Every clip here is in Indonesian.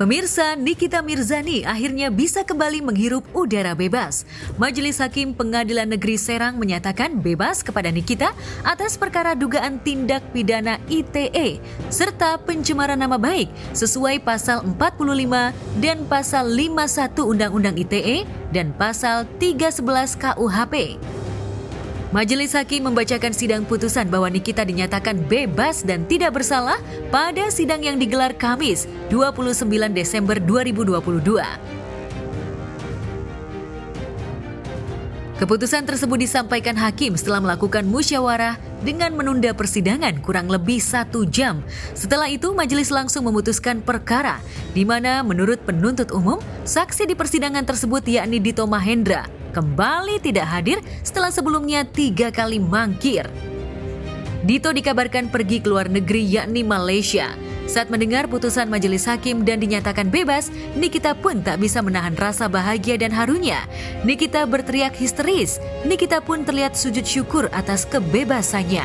Pemirsa, Nikita Mirzani akhirnya bisa kembali menghirup udara bebas. Majelis Hakim Pengadilan Negeri Serang menyatakan bebas kepada Nikita atas perkara dugaan tindak pidana ITE serta pencemaran nama baik sesuai pasal 45 dan pasal 51 Undang-Undang ITE dan pasal 311 KUHP. Majelis Hakim membacakan sidang putusan bahwa Nikita dinyatakan bebas dan tidak bersalah pada sidang yang digelar Kamis 29 Desember 2022. Keputusan tersebut disampaikan Hakim setelah melakukan musyawarah dengan menunda persidangan kurang lebih 1 jam. Setelah itu, majelis langsung memutuskan perkara, di mana menurut penuntut umum, saksi di persidangan tersebut yakni Dito Mahendra kembali tidak hadir setelah sebelumnya 3 kali mangkir. Dito dikabarkan pergi ke luar negeri yakni Malaysia. Saat mendengar putusan majelis hakim dan dinyatakan bebas, Nikita pun tak bisa menahan rasa bahagia dan harunya. Nikita berteriak histeris. Nikita pun terlihat sujud syukur atas kebebasannya.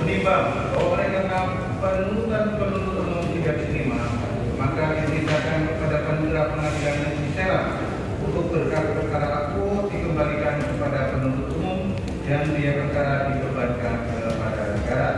Menimbang oleh karena penuntut umum tidak diterima, maka diperintahkan kepada Panitera Pengadilan Negeri Serang untuk berkas perkara aku dikembalikan kepada penuntut umum dan biaya perkara dibebankan kepada negara.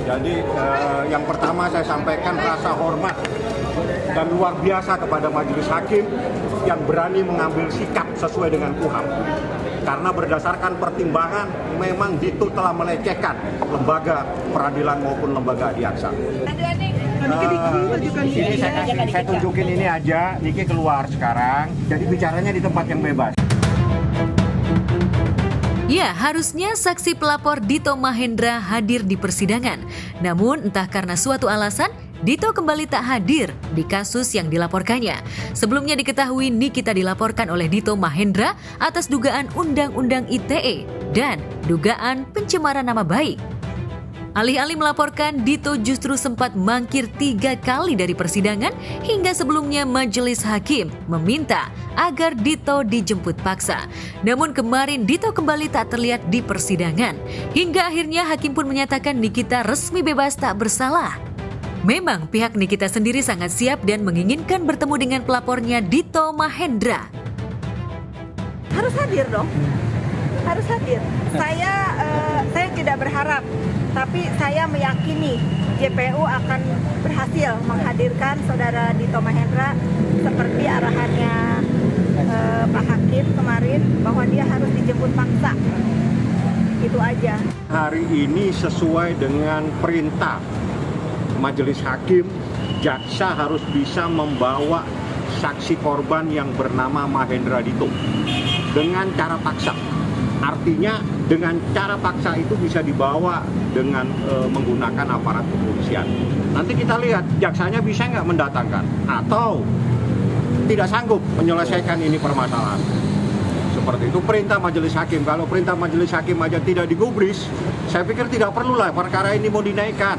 Jadi yang pertama saya sampaikan rasa hormat dan luar biasa kepada majelis hakim yang berani mengambil sikap sesuai dengan KUHAP. Karena berdasarkan pertimbangan memang Dito telah melecehkan lembaga peradilan maupun lembaga adiaksa. Ini saya tunjukin ini aja, Niki keluar sekarang, jadi bicaranya di tempat yang bebas. Ya, harusnya saksi pelapor Dito Mahendra hadir di persidangan. Namun entah karena suatu alasan, Dito kembali tak hadir di kasus yang dilaporkannya. Sebelumnya diketahui Nikita dilaporkan oleh Dito Mahendra atas dugaan Undang-Undang ITE dan dugaan pencemaran nama baik. Alih-alih melaporkan, Dito justru sempat mangkir 3 kali dari persidangan hingga sebelumnya majelis hakim meminta agar Dito dijemput paksa. Namun kemarin Dito kembali tak terlihat di persidangan. Hingga akhirnya hakim pun menyatakan Nikita resmi bebas tak bersalah. Memang pihak Nikita sendiri sangat siap dan menginginkan bertemu dengan pelapornya Dito Mahendra. Harus hadir dong. Harus hadir. Saya tidak berharap, tapi saya meyakini JPU akan berhasil menghadirkan saudara Dito Mahendra seperti arahannya Pak Hakim kemarin bahwa dia harus dijemput paksa. Itu aja. Hari ini sesuai dengan perintah majelis hakim, jaksa harus bisa membawa saksi korban yang bernama Mahendra Dito dengan cara paksa. Artinya dengan cara paksa itu bisa dibawa dengan menggunakan aparat kepolisian. Nanti kita lihat jaksanya bisa nggak mendatangkan atau tidak sanggup menyelesaikan ini permasalahan. Seperti itu perintah majelis hakim. Kalau perintah majelis hakim aja tidak digubris, saya pikir tidak perlulah perkara ini mau dinaikkan.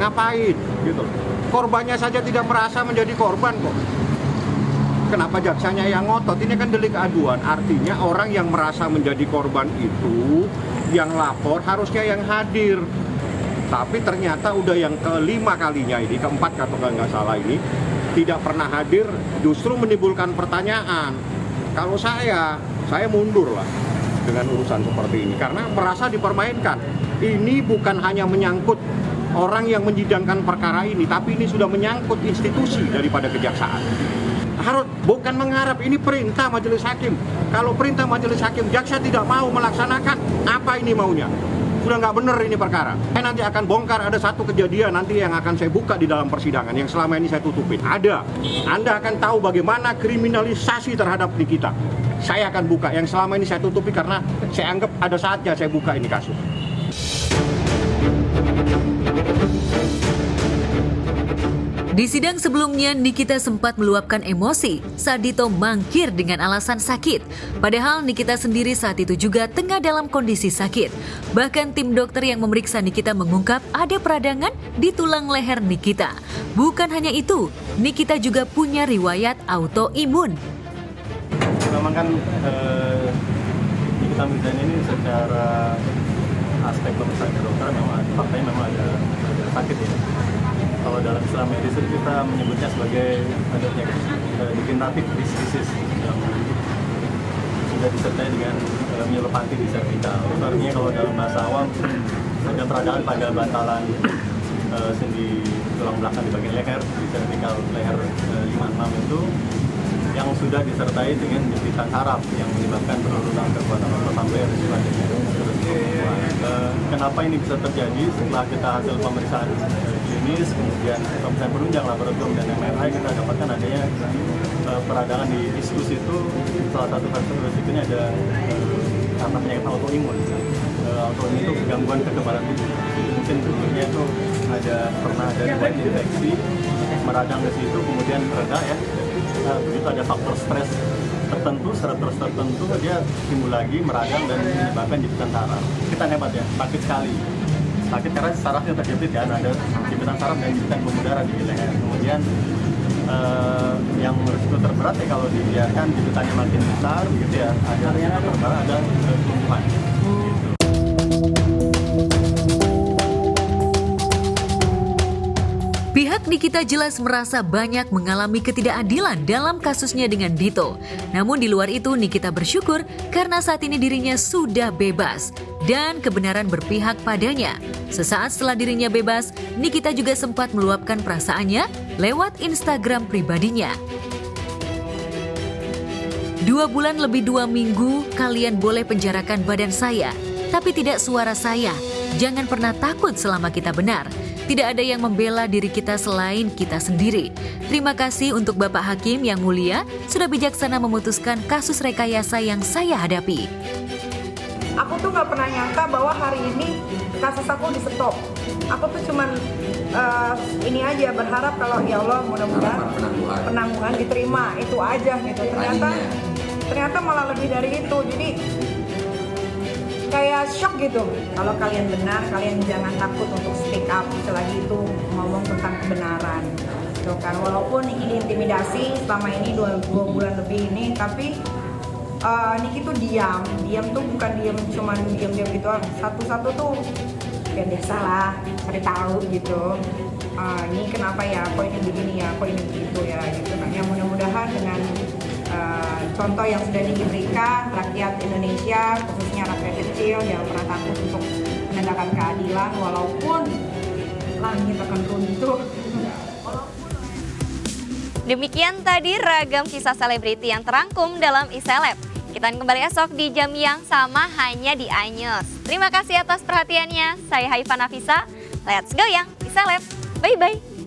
Ngapain gitu? Korbannya saja tidak merasa menjadi korban kok. Kenapa jaksanya yang ngotot? Ini kan delik aduan. Artinya orang yang merasa menjadi korban itu, yang lapor harusnya yang hadir. Tapi ternyata udah yang kelima kalinya ini, keempat kalau nggak salah ini, tidak pernah hadir, justru menimbulkan pertanyaan. Kalau saya mundur lah dengan urusan seperti ini karena merasa dipermainkan. Ini bukan hanya menyangkut orang yang menyidangkan perkara ini, tapi ini sudah menyangkut institusi daripada kejaksaan. Harus bukan mengharap, ini perintah majelis hakim. Kalau perintah majelis hakim jaksa tidak mau melaksanakan, apa ini maunya? Sudah nggak benar ini perkara. Saya nanti akan bongkar, ada satu kejadian nanti yang akan saya buka di dalam persidangan yang selama ini saya tutupin. Ada. Anda akan tahu bagaimana kriminalisasi terhadap Nikita. Saya akan buka yang selama ini saya tutupi karena saya anggap ada saatnya saya buka ini kasus. Di sidang sebelumnya, Nikita sempat meluapkan emosi saat Dito mangkir dengan alasan sakit. Padahal Nikita sendiri saat itu juga tengah dalam kondisi sakit. Bahkan tim dokter yang memeriksa Nikita mengungkap ada peradangan di tulang leher Nikita. Bukan hanya itu, Nikita juga punya riwayat autoimun. Memang kan Nikita Mirzani ini secara aspek pemeriksaan dokter faktanya memang ada sakit ya. Kalau dalam istilah medis itu kita menyebutnya sebagai ada penyakit degeneratif disease yang sudah disertai dengan myelopathy di cervical. Artinya kalau dalam bahasa awam ada peradangan pada bantalan sendi tulang belakang di bagian leher, di cervical leher 56 itu yang sudah disertai dengan nyempitan saraf yang menyebabkan penurunan kekuatan otot sampai dan sebagainya. Kenapa ini bisa terjadi? Setelah kita hasil pemeriksaan klinis, kemudian pemeriksaan penunjang laboratorium dan MRI, kita dapatkan adanya peradangan di ischius itu. Salah satu faktor resikonya ada karena penyakit autoimun. Autoimun itu gangguan kekebalan tubuh. Mungkin bentuknya itu pernah ada riwayat infeksi, meradang ke situ, kemudian reda ya. Begitu ada faktor stres tertentu, stress tertentu, dia timbul lagi, meradang dan menyebabkan jepitan saraf. Kita hebat ya, sakit sekali. Sakit karena sarafnya terjepit ya, ada jepitan saraf dan jepitan pembuluh darah di leher. Kemudian yang risiko terberat ya kalau dibiarkan jepitannya makin besar, begitu ya, ada kelumpuhan. Pihak Nikita jelas merasa banyak mengalami ketidakadilan dalam kasusnya dengan Dito. Namun di luar itu Nikita bersyukur karena saat ini dirinya sudah bebas dan kebenaran berpihak padanya. Sesaat setelah dirinya bebas, Nikita juga sempat meluapkan perasaannya lewat Instagram pribadinya. 2 bulan lebih 2 minggu, kalian boleh penjarakan badan saya, tapi tidak suara saya. Jangan pernah takut selama kita benar. Tidak ada yang membela diri kita selain kita sendiri. Terima kasih untuk Bapak Hakim yang mulia sudah bijaksana memutuskan kasus rekayasa yang saya hadapi. Aku tuh nggak pernah nyangka bahwa hari ini kasus aku di stop. Aku tuh cuman ini aja berharap kalau ya Allah mudah-mudahan penangguhan diterima, itu aja gitu. Ternyata malah lebih dari itu. Jadi kayak shock gitu. Kalau kalian benar, kalian jangan takut untuk speak up selagi itu ngomong tentang kebenaran. Gitu kan. Walaupun Niki diintimidasi selama ini 2 bulan lebih ini, tapi Niki tuh diam tuh bukan diam cuman diam gitu. Satu-satu tuh ya biasalah, cari tahu gitu. Ini kenapa ya? Kok ini begini ya? Kok ini begitu ya? Gitu kan. Ya mudah-mudahan dengan contoh yang sudah diberikan rakyat Indonesia, khususnya rakyat kecil, jangan pernah takut untuk menegakkan keadilan walaupun langit akan runtuh. Demikian tadi ragam kisah selebriti yang terangkum dalam iSeleb. Kita akan kembali esok di jam yang sama hanya di iNews. Terima kasih atas perhatiannya. Saya Haifa Nafisa. Let's go yang iSeleb. Bye-bye.